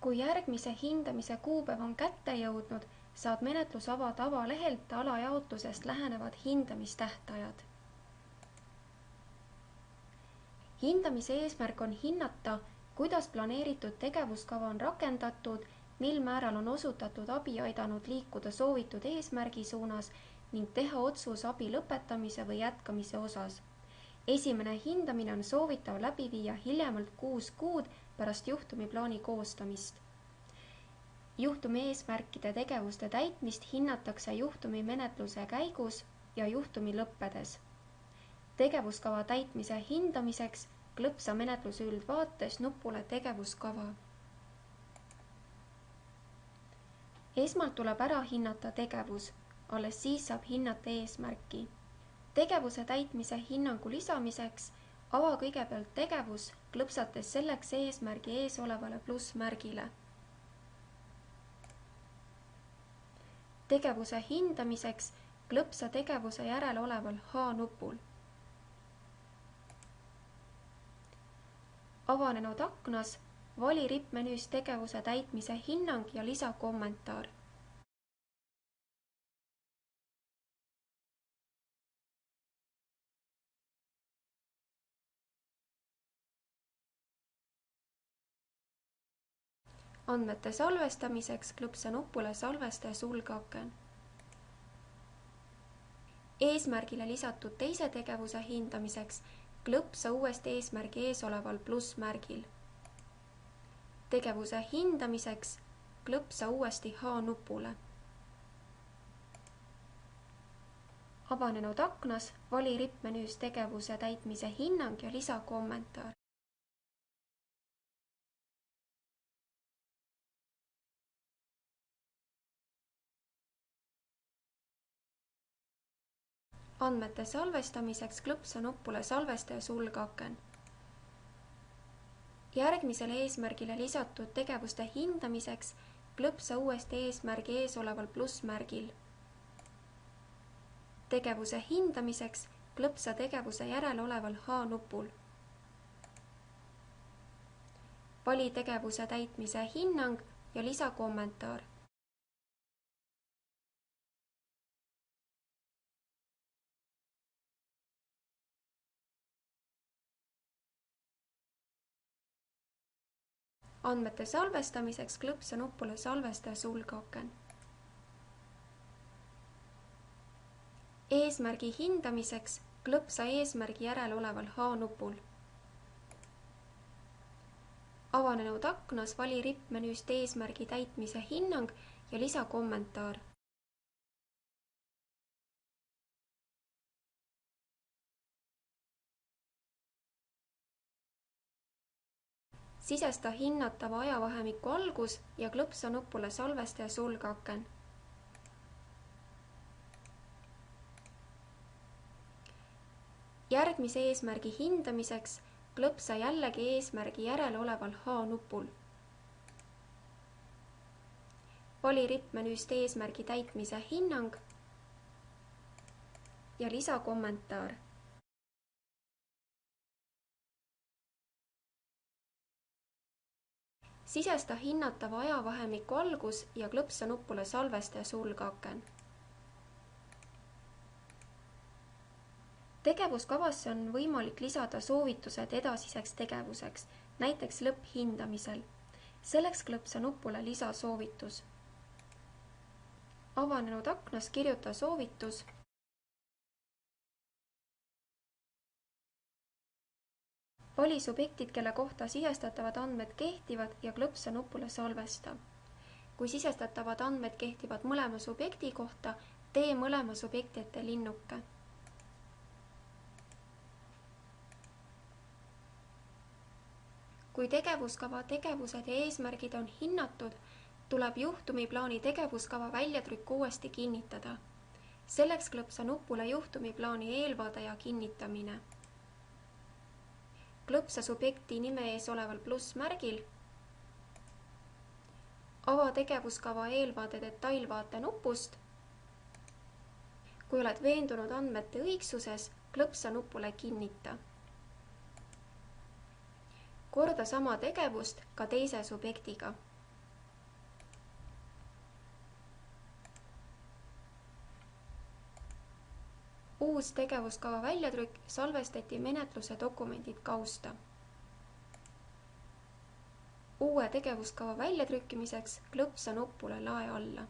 Kui järgmise hindamise kuupäev on kätte jõudnud, saad menetlus avada avalehelt alajaotusest lähenevad hindamistähtajad. Hindamise eesmärk on hinnata, kuidas planeeritud tegevuskava on rakendatud, mil määral on osutatud abi aidanud liikuda soovitud eesmärgi suunas ning teha otsus abi lõpetamise või jätkamise osas. Esimene hindamine on soovitav läbi viia hiljemalt 6 kuud pärast juhtumiplaani koostamist. Juhtumi eesmärkide tegevuste täitmist hinnatakse juhtumi menetluse käigus ja juhtumi lõppedes. Tegevuskava täitmise hindamiseks klõpsa menetluse üldvaates nupule tegevuskava. Esmalt tuleb ära hinnata tegevus, alles siis saab hinnata eesmärki. Tegevuse täitmise hinnangu lisamiseks ava kõigepealt tegevus, klõpsates selleks eesmärgi ees olevale plussmärgile. Tegevuse hindamiseks klõpsa tegevuse järel oleval H-nupul. Avanenud aknas vali rippmenüüs tegevuse täitmise hinnang ja lisa kommentaar. Andmete salvestamiseks klõpsa nupule salvesta ja sulge aken. Eesmärgile lisatud teise tegevuse hindamiseks klõpsa uuesti eesmärgi ees oleval plussmärgil. Tegevuse hindamiseks klõpsa uuesti H-nupule. Avanenud aknas vali rippmenüüs tegevuse täitmise hinnang ja lisa kommentaar. Andmete salvestamiseks klõpsa nupule salvesta ja sulge aken. Järgmisele eesmärgile lisatud tegevuste hindamiseks klõpsa uuesti eesmärgi ees oleval plussmärgil. Tegevuse hindamiseks klõpsa tegevuse järel oleval H-nupul. Vali tegevuse täitmise hinnang ja lisa kommentaar. Andmete salvestamiseks klõpsa nupule salvesta ja sulge aken. Eesmärgi hindamiseks klõpsa eesmärgi järel oleval H-nupul. Avanenud aknas vali rippmenüüst eesmärgi täitmise hinnang ja lisa kommentaar. Sisesta hinnatava ajavahemiku algus ja klõpsa nupule salvesta ja sulge aken. Järgmise eesmärgi hindamiseks klõpsa jällegi eesmärgi järel oleval H-nupul. Vali rippmenüüst eesmärgi täitmise hinnang ja lisa kommentaar. Sisesta hinnatava ajavahemiku algus ja klõpsa nupule salvesta ja sulge aken. Tegevuskavasse on võimalik lisada soovitused edasiseks tegevuseks, näiteks lõpphindamisel. Selleks klõpsa nupule lisa soovitus. Avanenud aknas kirjuta soovitus. Vali subjektid, kelle kohta sisestatavad andmed kehtivad ja klõpsa nupule salvesta. Kui sisestatavad andmed kehtivad mõlema subjekti kohta, tee mõlema subjekti ette linnuke. Kui tegevuskava tegevused ja eesmärgid on hinnatud, tuleb juhtumiplaani tegevuskava väljatrükk uuesti kinnitada. Selleks klõpsa nupule juhtumiplaani eelvaade ja kinnitamine. Klõpsa subjekti nime ees oleval plussmärgil. Ava tegevuskava eelvaade detailvaate nupust. Kui oled veendunud andmete õigsuses, klõpsa nupule kinnita. Korda sama tegevust ka teise subjektiga. Uus tegevuskava väljatrükk salvestati menetluse dokumendid kausta. Uue tegevuskava väljatrükkimiseks klõpsa nupule lae alla.